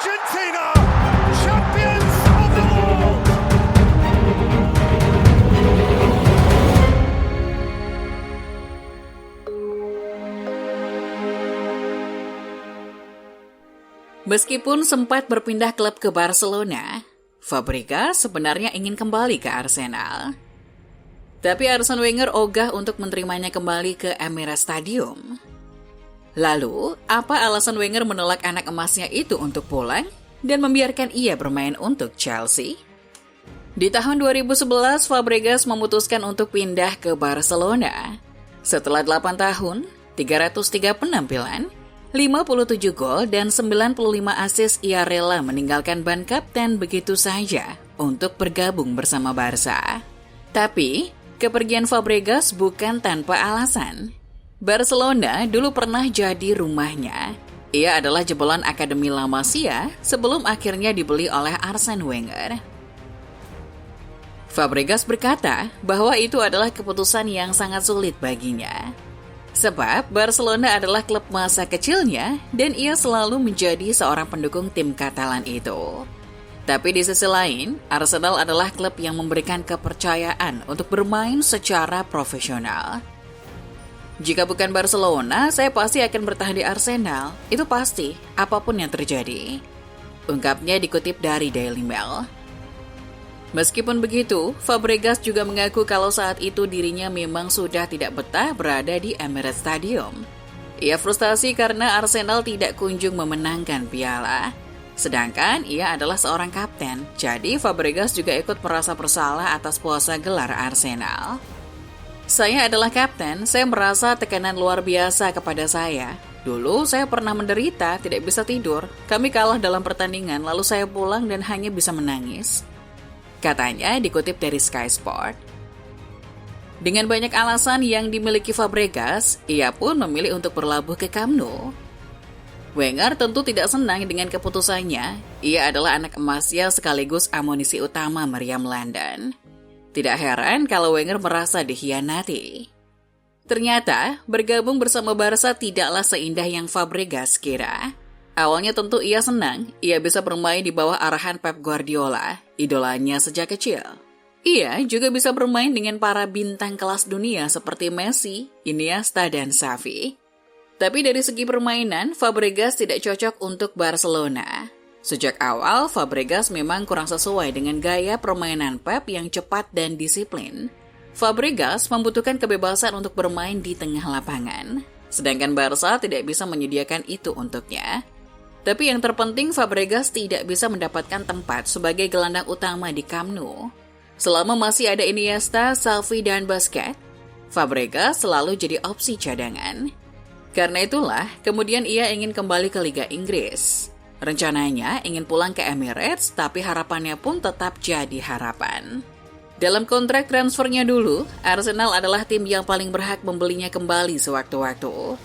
Argentina, champions of the world. Meskipun sempat berpindah klub ke Barcelona, Fabregas sebenarnya ingin kembali ke Arsenal. Tapi Arsene Wenger ogah untuk menerimanya kembali ke Emirates Stadium. Lalu, apa alasan Wenger menolak anak emasnya itu untuk pulang dan membiarkan ia bermain untuk Chelsea? Di tahun 2011, Fabregas memutuskan untuk pindah ke Barcelona. Setelah 8 tahun, 303 penampilan, 57 gol dan 95 assist, ia rela meninggalkan ban kapten begitu saja untuk bergabung bersama Barca. Tapi, kepergian Fabregas bukan tanpa alasan. Barcelona dulu pernah jadi rumahnya. Ia adalah jebolan Akademi La Masia sebelum akhirnya dibeli oleh Arsene Wenger. Fabregas berkata bahwa itu adalah keputusan yang sangat sulit baginya. Sebab Barcelona adalah klub masa kecilnya dan ia selalu menjadi seorang pendukung tim Katalan itu. Tapi di sisi lain, Arsenal adalah klub yang memberikan kepercayaan untuk bermain secara profesional. Jika bukan Barcelona, saya pasti akan bertahan di Arsenal. Itu pasti, apapun yang terjadi. Ungkapnya dikutip dari Daily Mail. Meskipun begitu, Fabregas juga mengaku kalau saat itu dirinya memang sudah tidak betah berada di Emirates Stadium. Ia frustasi karena Arsenal tidak kunjung memenangkan piala. Sedangkan ia adalah seorang kapten, jadi Fabregas juga ikut merasa bersalah atas puasa gelar Arsenal. Saya adalah kapten, saya merasa tekanan luar biasa kepada saya. Dulu saya pernah menderita, tidak bisa tidur. Kami kalah dalam pertandingan, lalu saya pulang dan hanya bisa menangis. Katanya dikutip dari Sky Sport. Dengan banyak alasan yang dimiliki Fabregas, ia pun memilih untuk berlabuh ke Camp Nou. Wenger tentu tidak senang dengan keputusannya. Ia adalah anak emasnya sekaligus amunisi utama meriam London. Tidak heran kalau Wenger merasa dikhianati. Ternyata, bergabung bersama Barca tidaklah seindah yang Fabregas kira. Awalnya tentu ia senang, ia bisa bermain di bawah arahan Pep Guardiola, idolanya sejak kecil. Ia juga bisa bermain dengan para bintang kelas dunia seperti Messi, Iniesta, dan Xavi. Tapi dari segi permainan, Fabregas tidak cocok untuk Barcelona. Sejak awal, Fabregas memang kurang sesuai dengan gaya permainan Pep yang cepat dan disiplin. Fabregas membutuhkan kebebasan untuk bermain di tengah lapangan, sedangkan Barca tidak bisa menyediakan itu untuknya. Tapi yang terpenting, Fabregas tidak bisa mendapatkan tempat sebagai gelandang utama di Camp Nou. Selama masih ada Iniesta, Xavi, dan Busquets, Fabregas selalu jadi opsi cadangan. Karena itulah, kemudian ia ingin kembali ke Liga Inggris. Rencananya ingin pulang ke Emirates, tapi harapannya pun tetap jadi harapan. Dalam kontrak transfernya dulu, Arsenal adalah tim yang paling berhak membelinya kembali sewaktu-waktu.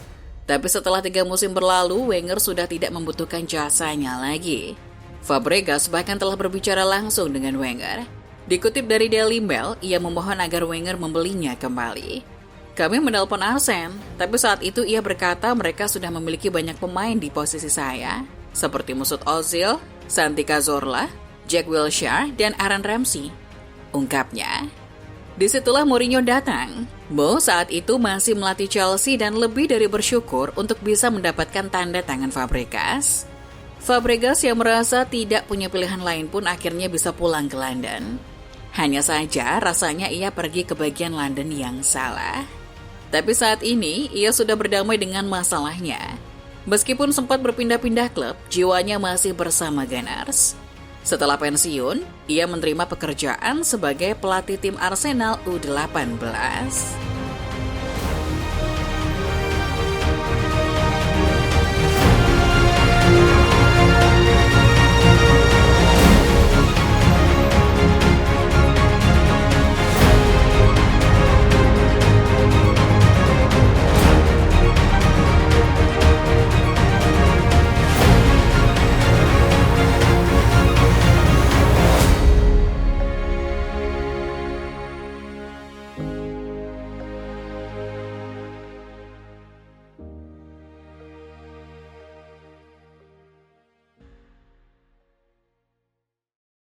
Tapi setelah 3 musim berlalu, Wenger sudah tidak membutuhkan jasanya lagi. Fabregas bahkan telah berbicara langsung dengan Wenger. Dikutip dari Daily Mail, ia memohon agar Wenger membelinya kembali. Kami menelpon Arsene, tapi saat itu ia berkata mereka sudah memiliki banyak pemain di posisi saya, seperti Mesut Ozil, Santi Cazorla, Jack Wilshere, dan Aaron Ramsey. Ungkapnya. Disitulah Mourinho datang. Mo saat itu masih melatih Chelsea dan lebih dari bersyukur untuk bisa mendapatkan tanda tangan Fabregas. Fabregas yang merasa tidak punya pilihan lain pun akhirnya bisa pulang ke London. Hanya saja rasanya ia pergi ke bagian London yang salah. Tapi saat ini ia sudah berdamai dengan masalahnya. Meskipun sempat berpindah-pindah klub, jiwanya masih bersama Gunners. Setelah pensiun, ia menerima pekerjaan sebagai pelatih tim Arsenal U18.